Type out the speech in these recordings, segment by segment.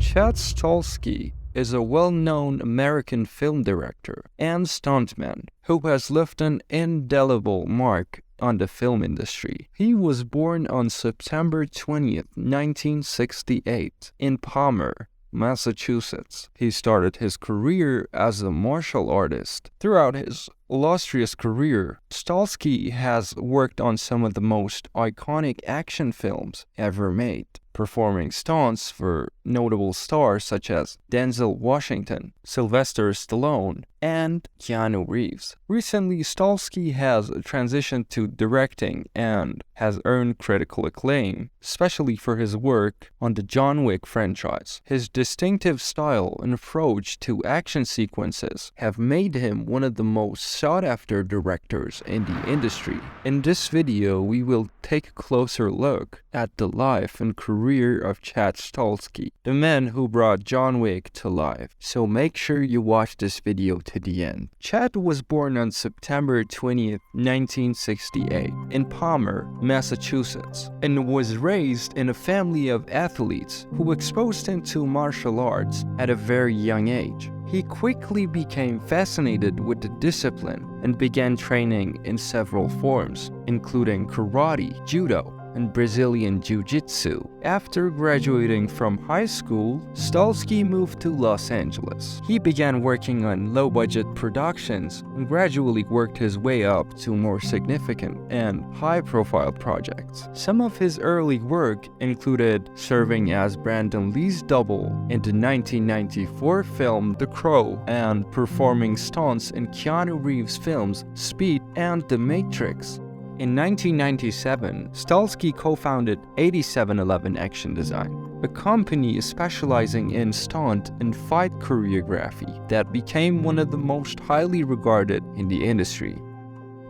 Chad Stahelski is a well-known American film director and stuntman who has left an indelible mark on the film industry. He was born on September 20th, 1968 in Palmer, Massachusetts. He started his career as a martial artist. Throughout his illustrious career, Stahelski has worked on some of the most iconic action films ever made, performing stunts for notable stars such as Denzel Washington, Sylvester Stallone, and Keanu Reeves. Recently, Stahelski has transitioned to directing and has earned critical acclaim, especially for his work on the John Wick franchise. His distinctive style and approach to action sequences have made him one of the most sought-after directors in the industry. In this video, we will take a closer look at the life and career of Chad Stahelski, the man who brought John Wick to life. So make sure you watch this video to the end. Chad was born on September 20th, 1968 in Palmer, Massachusetts, and was raised in a family of athletes who exposed him to martial arts at a very young age. He quickly became fascinated with the discipline and began training in several forms, including karate, judo, and Brazilian Jiu-Jitsu. After graduating from high school, Stahelski moved to Los Angeles. He began working on low-budget productions and gradually worked his way up to more significant and high-profile projects. Some of his early work included serving as Brandon Lee's double in the 1994 film The Crow and performing stunts in Keanu Reeves' films Speed and The Matrix. In 1997, Stahelski co-founded 8711 Action Design, a company specializing in stunt and fight choreography that became one of the most highly regarded in the industry.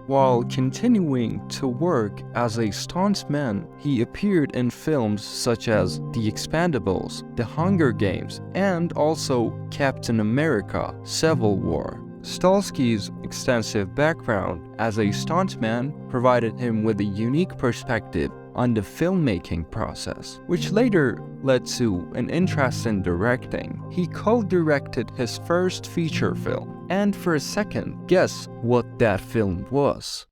While continuing to work as a stuntman, he appeared in films such as The Expendables, The Hunger Games, and also Captain America: Civil War. Stahelski's extensive background as a stuntman provided him with a unique perspective on the filmmaking process, which later led to an interest in directing. He co-directed his first feature film, and for a second, guess what that film was?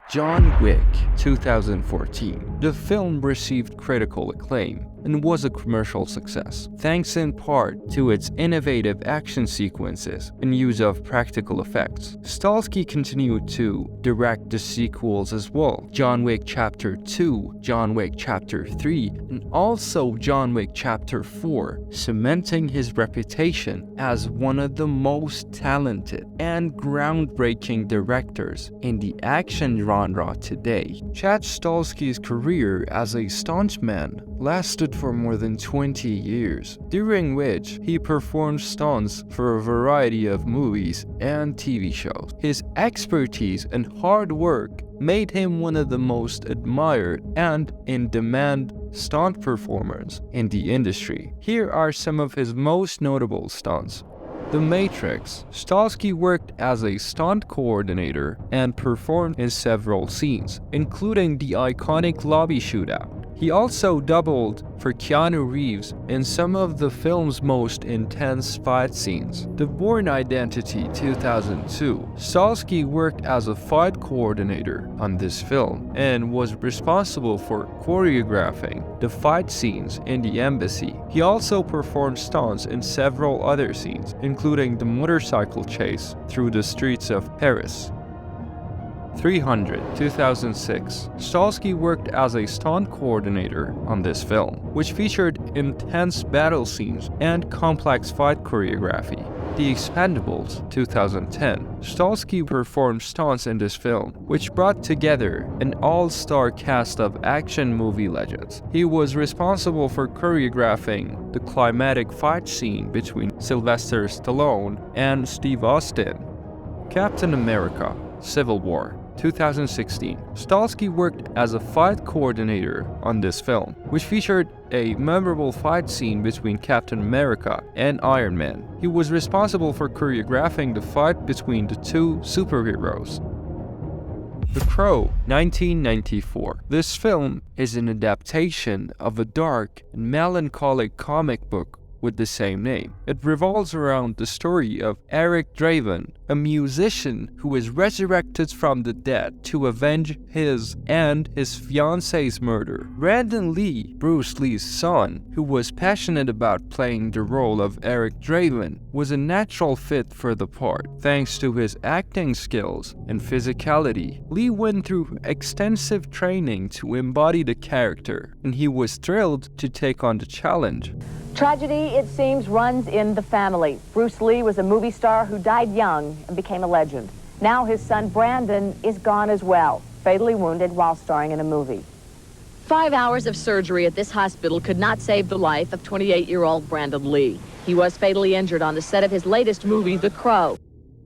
John Wick, 2014. The film received critical acclaim and was a commercial success, thanks in part to its innovative action sequences and use of practical effects. Stahelski continued to direct the sequels as well, John Wick Chapter 2, John Wick Chapter 3, and also John Wick Chapter 4, cementing his reputation as one of the most talented and groundbreaking directors in the action genre today. Chad Stahelski's career as a stuntman lasted for more than 20 years, during which he performed stunts for a variety of movies and TV shows. His expertise and hard work made him one of the most admired and in-demand stunt performers in the industry. Here are some of his most notable stunts. The Matrix. Stahelski worked as a stunt coordinator and performed in several scenes, including the iconic lobby shootout. He also doubled for Keanu Reeves in some of the film's most intense fight scenes. The Bourne Identity 2002. Stahelski worked as a fight coordinator on this film and was responsible for choreographing the fight scenes in the embassy. He also performed stunts in several other scenes, including the motorcycle chase through the streets of Paris. 300, 2006. Stahelski worked as a stunt coordinator on this film, which featured intense battle scenes and complex fight choreography. The Expendables, 2010. Stahelski performed stunts in this film, which brought together an all-star cast of action movie legends. He was responsible for choreographing the climatic fight scene between Sylvester Stallone and Steve Austin. Captain America: Civil War, 2016. Stahelski worked as a fight coordinator on this film, which featured a memorable fight scene between Captain America and Iron Man. He was responsible for choreographing the fight between the two superheroes. The Crow, 1994. This film is an adaptation of a dark and melancholic comic book with the same name. It revolves around the story of Eric Draven, a musician who is resurrected from the dead to avenge his and his fiance's murder. Brandon Lee, Bruce Lee's son, who was passionate about playing the role of Eric Draven, was a natural fit for the part. Thanks to his acting skills and physicality, Lee went through extensive training to embody the character, and he was thrilled to take on the challenge. Tragedy, it seems, runs in the family. Bruce Lee was a movie star who died young and became a legend. Now his son Brandon is gone as well, fatally wounded while starring in a movie. 5 hours of surgery at this hospital could not save the life of 28-year-old Brandon Lee. He was fatally injured on the set of his latest movie, The Crow.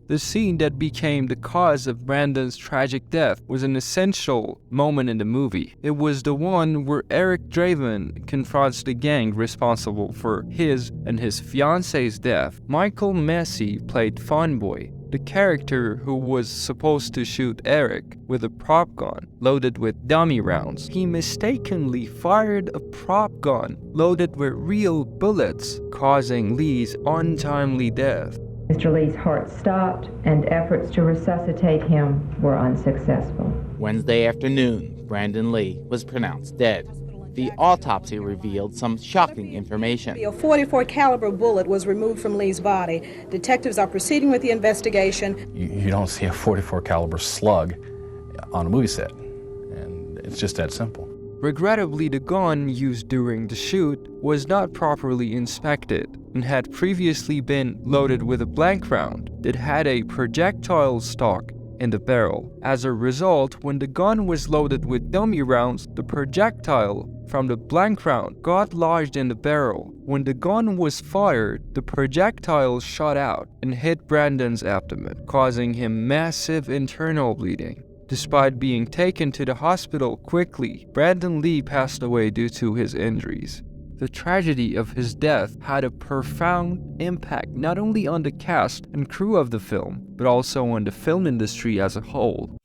The scene that became the cause of Brandon's tragic death was an essential moment in the movie. It was the one where Eric Draven confronts the gang responsible for his and his fiance's death. Michael Massey played Funboy, the character who was supposed to shoot Eric with a prop gun loaded with dummy rounds. He mistakenly fired a prop gun loaded with real bullets, causing Lee's untimely death. Mr. Lee's heart stopped, and efforts to resuscitate him were unsuccessful. Wednesday afternoon, Brandon Lee was pronounced dead. The autopsy revealed some shocking information. A .44 caliber bullet was removed from Lee's body. Detectives are proceeding with the investigation. You don't see a .44 caliber slug on a movie set, and it's just that simple. Regrettably, the gun used during the shoot was not properly inspected and had previously been loaded with a blank round that had a projectile stock in the barrel. As a result, when the gun was loaded with dummy rounds, the projectile from the blank round got lodged in the barrel. When the gun was fired, the projectile shot out and hit Brandon's abdomen, causing him massive internal bleeding. Despite being taken to the hospital quickly, Brandon Lee passed away due to his injuries. The tragedy of his death had a profound impact not only on the cast and crew of the film, but also on the film industry as a whole.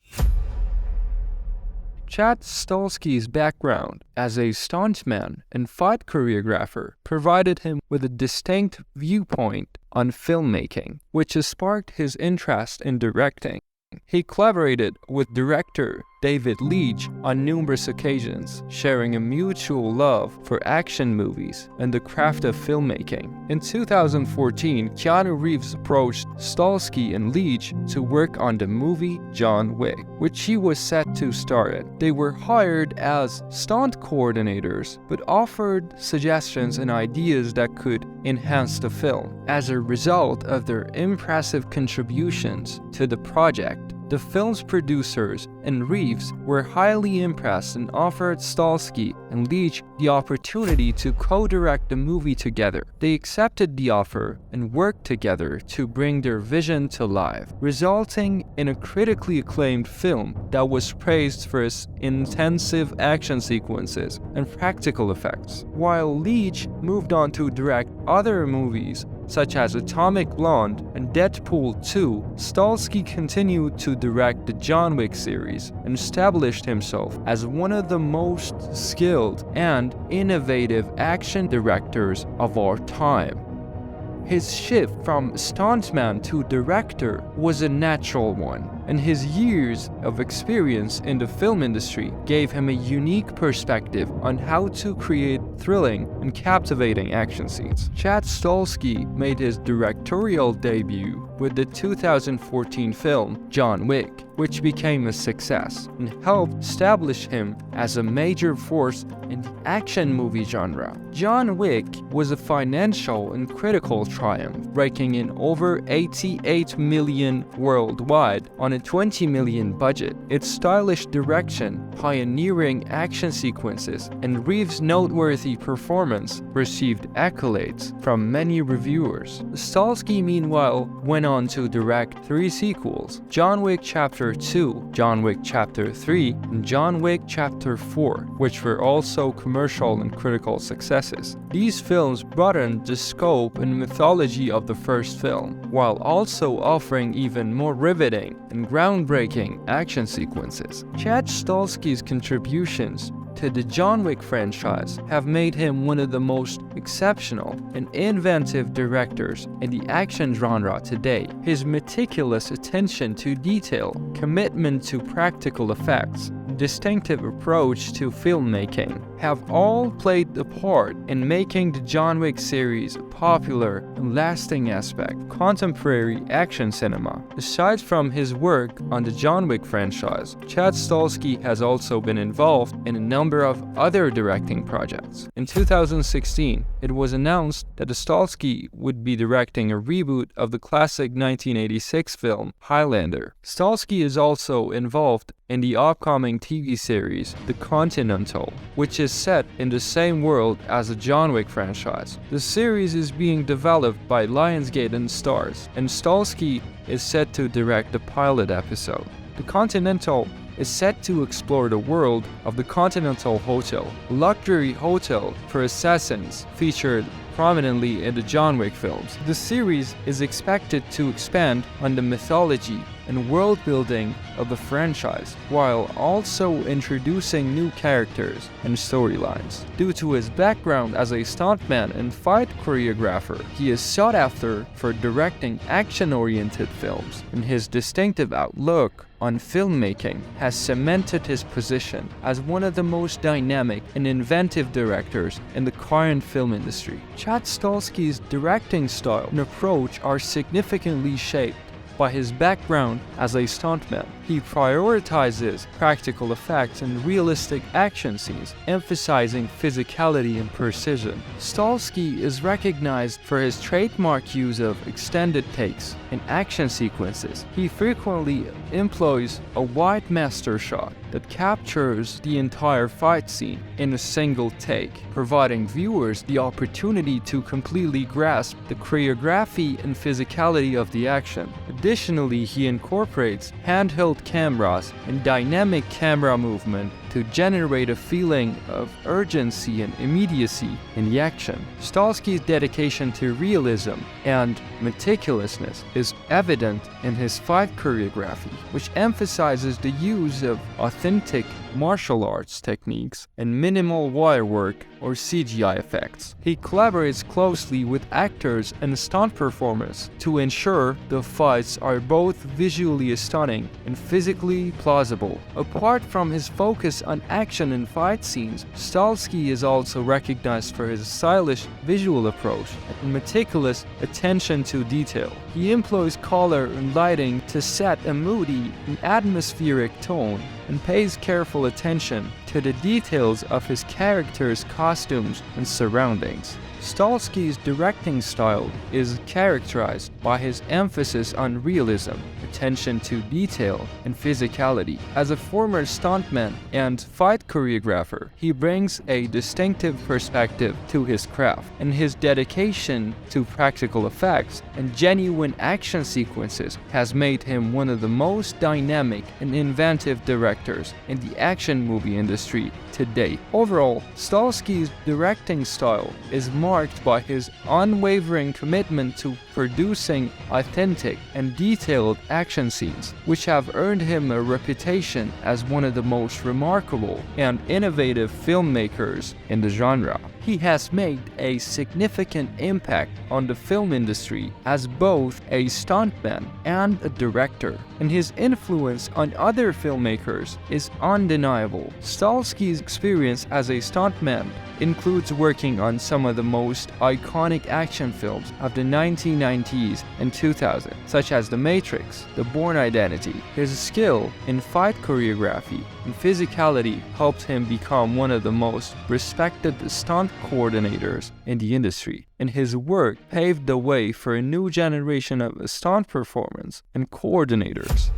Chad Stahelski's background as a stuntman and fight choreographer provided him with a distinct viewpoint on filmmaking, which has sparked his interest in directing. He collaborated with director David Leitch on numerous occasions, sharing a mutual love for action movies and the craft of filmmaking. In 2014, Keanu Reeves approached Stahelski and Leitch to work on the movie John Wick, which he was set to star in. They were hired as stunt coordinators, but offered suggestions and ideas that could enhance the film. As a result of their impressive contributions to the project, the film's producers and Reeves were highly impressed and offered Stahelski and Leitch the opportunity to co-direct the movie together. They accepted the offer and worked together to bring their vision to life, resulting in a critically acclaimed film that was praised for its intensive action sequences and practical effects. While Leitch moved on to direct other movies such as Atomic Blonde and Deadpool 2, Stahelski continued to direct the John Wick series and established himself as one of the most skilled and innovative action directors of our time. His shift from stuntman to director was a natural one, and his years of experience in the film industry gave him a unique perspective on how to create thrilling and captivating action scenes. Chad Stahelski made his directorial debut with the 2014 film John Wick, which became a success and helped establish him as a major force in the action movie genre. John Wick was a financial and critical triumph, raking in over $88 million worldwide on a $20 million budget. Its stylish direction, pioneering action sequences, and Reeves' noteworthy performance received accolades from many reviewers. Stahelski, meanwhile, went on to direct 3 sequels: John Wick Chapter 2, John Wick Chapter 3, and John Wick Chapter 4, which were also commercial and critical successes. These films broadened the scope and mythology of the first film, while also offering even more riveting and groundbreaking action sequences. Chad Stahelski's contributions to the John Wick franchise have made him one of the most exceptional and inventive directors in the action genre today. His meticulous attention to detail, commitment to practical effects, distinctive approach to filmmaking have all played a part in making the John Wick series a popular and lasting aspect of contemporary action cinema. Aside from his work on the John Wick franchise, Chad Stahelski has also been involved in a number of other directing projects. In 2016, it was announced that Stahelski would be directing a reboot of the classic 1986 film Highlander. Stahelski is also involved in the upcoming TV series The Continental, which is set in the same world as the John Wick franchise. The series is being developed by Lionsgate and Starz, and Stahelski is set to direct the pilot episode. The Continental is set to explore the world of the Continental Hotel, a luxury hotel for assassins featured prominently in the John Wick films. The series is expected to expand on the mythology and world building of the franchise, while also introducing new characters and storylines. Due to his background as a stuntman and fight choreographer, he is sought after for directing action-oriented films, and his distinctive outlook on filmmaking has cemented his position as one of the most dynamic and inventive directors in the current film industry. Chad Stahelski's directing style and approach are significantly shaped by his background as a stuntman. He prioritizes practical effects and realistic action scenes, emphasizing physicality and precision. Stahelski is recognized for his trademark use of extended takes in action sequences. He frequently employs a wide master shot that captures the entire fight scene in a single take, providing viewers the opportunity to completely grasp the choreography and physicality of the action. Additionally, he incorporates handheld cameras and dynamic camera movement to generate a feeling of urgency and immediacy in the action. Stahelski's dedication to realism and meticulousness is evident in his fight choreography, which emphasizes the use of authentic martial arts techniques and minimal wire work or CGI effects. He collaborates closely with actors and stunt performers to ensure the fights are both visually stunning and physically plausible. Apart from his focus on action and fight scenes, Stahelski is also recognized for his stylish visual approach and meticulous attention to detail. He employs color and lighting to set a moody and atmospheric tone, and pays careful attention to the details of his characters' costumes and surroundings. Stahelski's directing style is characterized by his emphasis on realism, attention to detail, and physicality. As a former stuntman and fight choreographer, he brings a distinctive perspective to his craft, and his dedication to practical effects and genuine action sequences has made him one of the most dynamic and inventive directors in the action movie industry to date. Overall, Stahelski's directing style is marked by his unwavering commitment to producing authentic and detailed action scenes, which have earned him a reputation as one of the most remarkable and innovative filmmakers in the genre. He has made a significant impact on the film industry as both a stuntman and a director, and his influence on other filmmakers is undeniable. Stahelski's experience as a stuntman includes working on some of the most iconic action films of the 1990s and 2000s, such as The Matrix, The Bourne Identity. His skill in fight choreography and physicality helped him become one of the most respected stunt coordinators in the industry, and his work paved the way for a new generation of stunt performers and coordinators.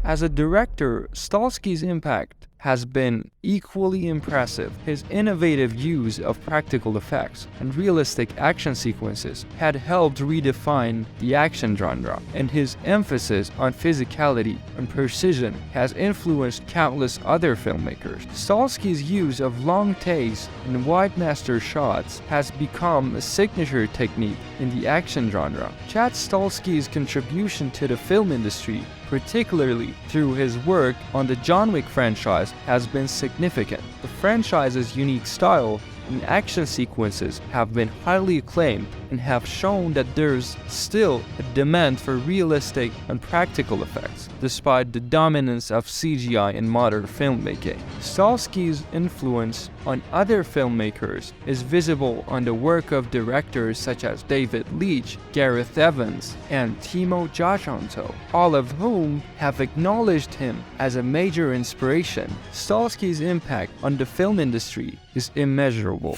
As a director, Stahelski's impact has been equally impressive. His innovative use of practical effects and realistic action sequences had helped redefine the action genre, and his emphasis on physicality and precision has influenced countless other filmmakers. Stahelski's use of long takes and wide master shots has become a signature technique in the action genre. Chad Stahelski's contribution to the film industry, particularly through his work on the John Wick franchise, success has been significant. The franchise's unique style and action sequences have been highly acclaimed and have shown that there's still a demand for realistic and practical effects, despite the dominance of CGI in modern filmmaking. Stahelski's influence on other filmmakers is visible on the work of directors such as David Leitch, Gareth Evans, and Timo Tjahjanto, all of whom have acknowledged him as a major inspiration. Stahelski's impact on the film industry is immeasurable.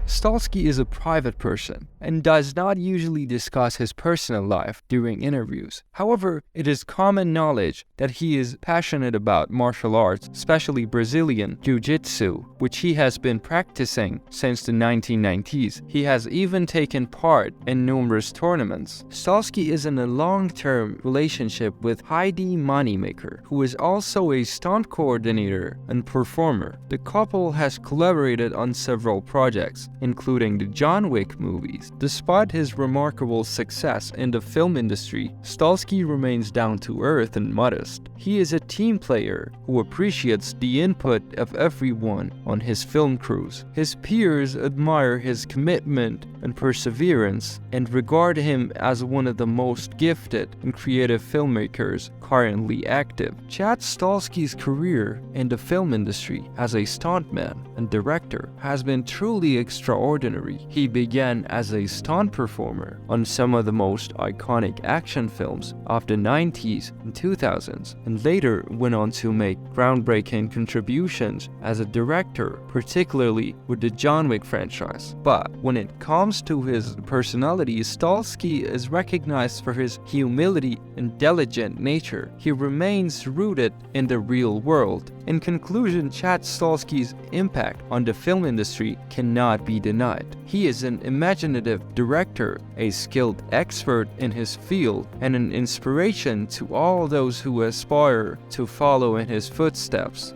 Stahelski is a private person and does not usually discuss his personal life during interviews. However, it is common knowledge that he is passionate about martial arts, especially Brazilian Jiu-Jitsu, which he has been practicing since the 1990s. He has even taken part in numerous tournaments. Stahelski is in a long-term relationship with Heidi Moneymaker, who is also a stunt coordinator and performer. The couple has collaborated on several projects, including the John Wick movies. Despite his remarkable success in the film industry, Stahelski remains down to earth and modest. He is a team player who appreciates the input of everyone on his film crews. His peers admire his commitment and perseverance and regard him as one of the most gifted and creative filmmakers currently active. Chad Stahelski's career in the film industry as a stuntman and director has been truly extraordinary. He began as a stunt performer on some of the most iconic action films of the 90s and 2000s, and later went on to make groundbreaking contributions as a director, particularly with the John Wick franchise. But when it comes to his personality, Stahelski is recognized for his humility and diligent nature. He remains rooted in the real world. In conclusion, Chad Stahelski's impact on the film industry cannot be denied. He is an imaginative director, a skilled expert in his field, and an inspiration to all those who aspire to follow in his footsteps.